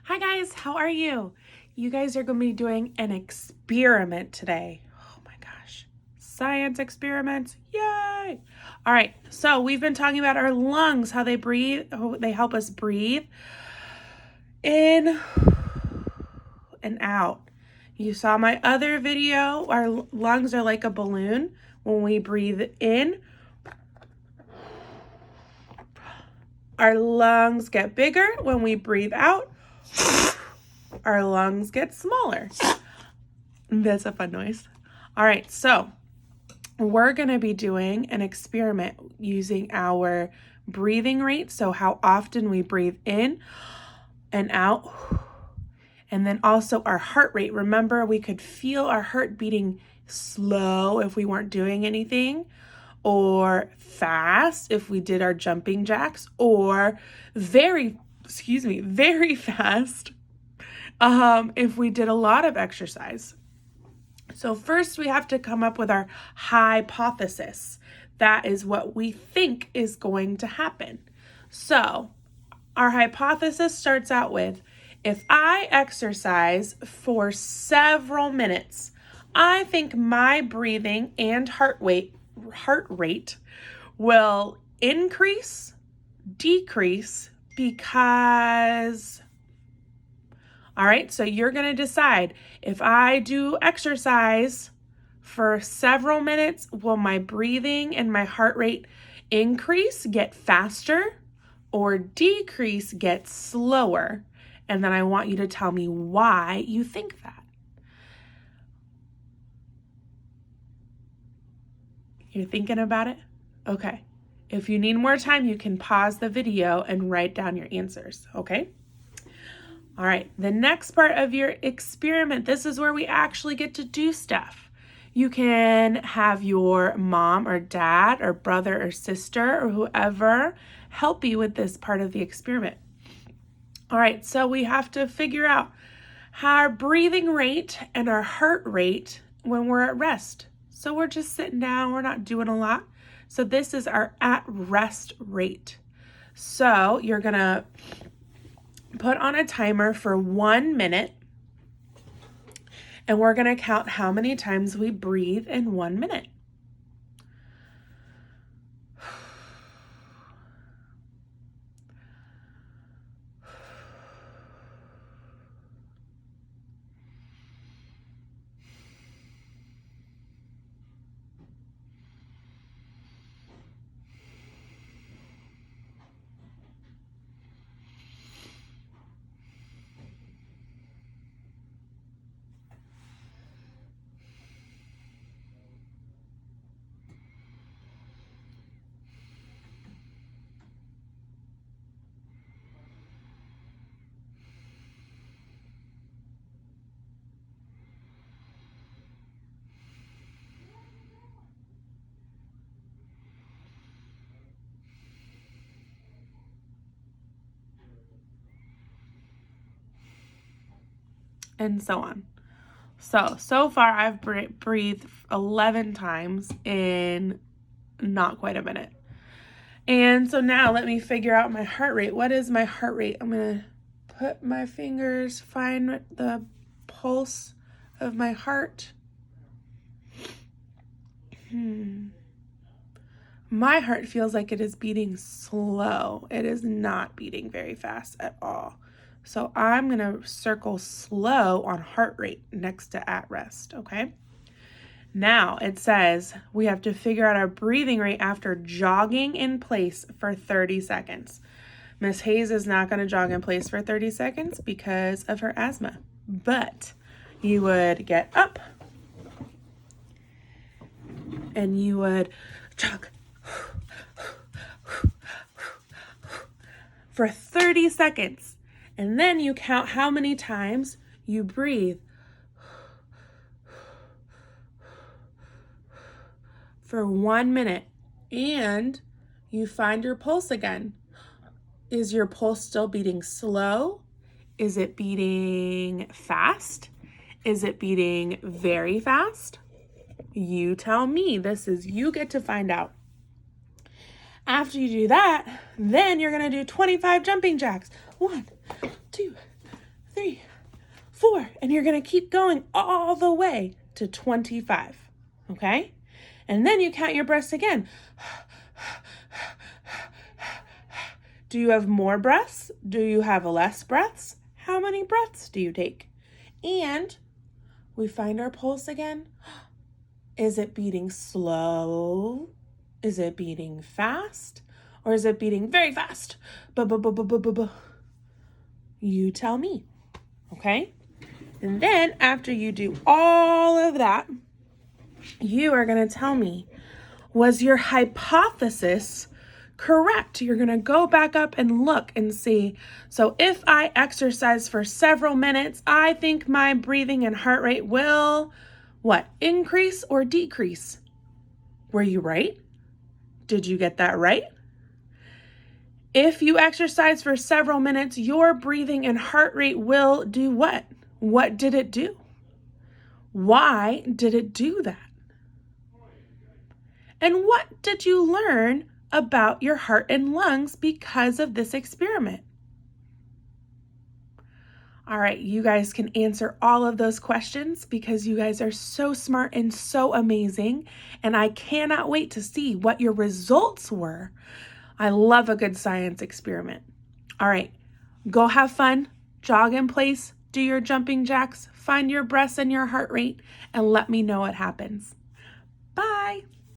Hi guys, how are you? You guys are going to be doing an experiment today. Oh my gosh, science experiments, yay! All right, so we've been talking about our lungs, how they breathe, how they help us breathe in and out. You saw my other video, our lungs are like a balloon. When we breathe in, our lungs get bigger. When we breathe out, our lungs get smaller. That's a fun noise. All right, so we're going to be doing an experiment using our breathing rate. So how often we breathe in and out. And then also our heart rate. Remember, we could feel our heart beating slow if we weren't doing anything, or fast if we did our jumping jacks, or very fast if we did a lot of exercise. So first we have to come up with our hypothesis. That is what we think is going to happen. So our hypothesis starts out with, if I exercise for several minutes, I think my breathing and heart rate will increase, decrease, because... All right, so you're going to decide, if I do exercise for several minutes, will my breathing and my heart rate increase, get faster, or decrease, get slower? And then I want you to tell me why you think that. You're thinking about it? Okay. If you need more time, you can pause the video and write down your answers, okay? All right, the next part of your experiment, this is where we actually get to do stuff. You can have your mom or dad or brother or sister or whoever help you with this part of the experiment. All right, so we have to figure out our breathing rate and our heart rate when we're at rest. So we're just sitting down, we're not doing a lot. So this is our at rest rate. So you're gonna put on a timer for 1 minute, and we're going to count how many times we breathe in 1 minute. And so on. So far I've breathed 11 times in not quite a minute. And so now let me figure out my heart rate. What is my heart rate? I'm going to put my fingers, find the pulse of my heart. My heart feels like it is beating slow. It is not beating very fast at all. So I'm going to circle slow on heart rate next to at rest, okay? Now it says we have to figure out our breathing rate after jogging in place for 30 seconds. Miss Hayes is not going to jog in place for 30 seconds because of her asthma. But you would get up and you would jog for 30 seconds. And then you count how many times you breathe for 1 minute. And you find your pulse again. Is your pulse still beating slow? Is it beating fast? Is it beating very fast? You tell me. You get to find out. After you do that, then you're going to do 25 jumping jacks. 1, 2, and you're going to keep going all the way to 25, okay? And then you count your breaths again. Do you have more breaths? Do you have less breaths? How many breaths do you take? And we find our pulse again. Is it beating slow? Is it beating fast? Or is it beating very fast? You tell me, okay? And then after you do all of that, you are going to tell me, was your hypothesis correct? You're going to go back up and look and see. So if I exercise for several minutes, I think my breathing and heart rate will, what, increase or decrease? Were you right? Did you get that right? If you exercise for several minutes, your breathing and heart rate will do what? What did it do? Why did it do that? And what did you learn about your heart and lungs because of this experiment? All right, you guys can answer all of those questions because you guys are so smart and so amazing. And I cannot wait to see what your results were. I love a good science experiment. All right, go have fun, jog in place, do your jumping jacks, find your breaths and your heart rate, and let me know what happens. Bye.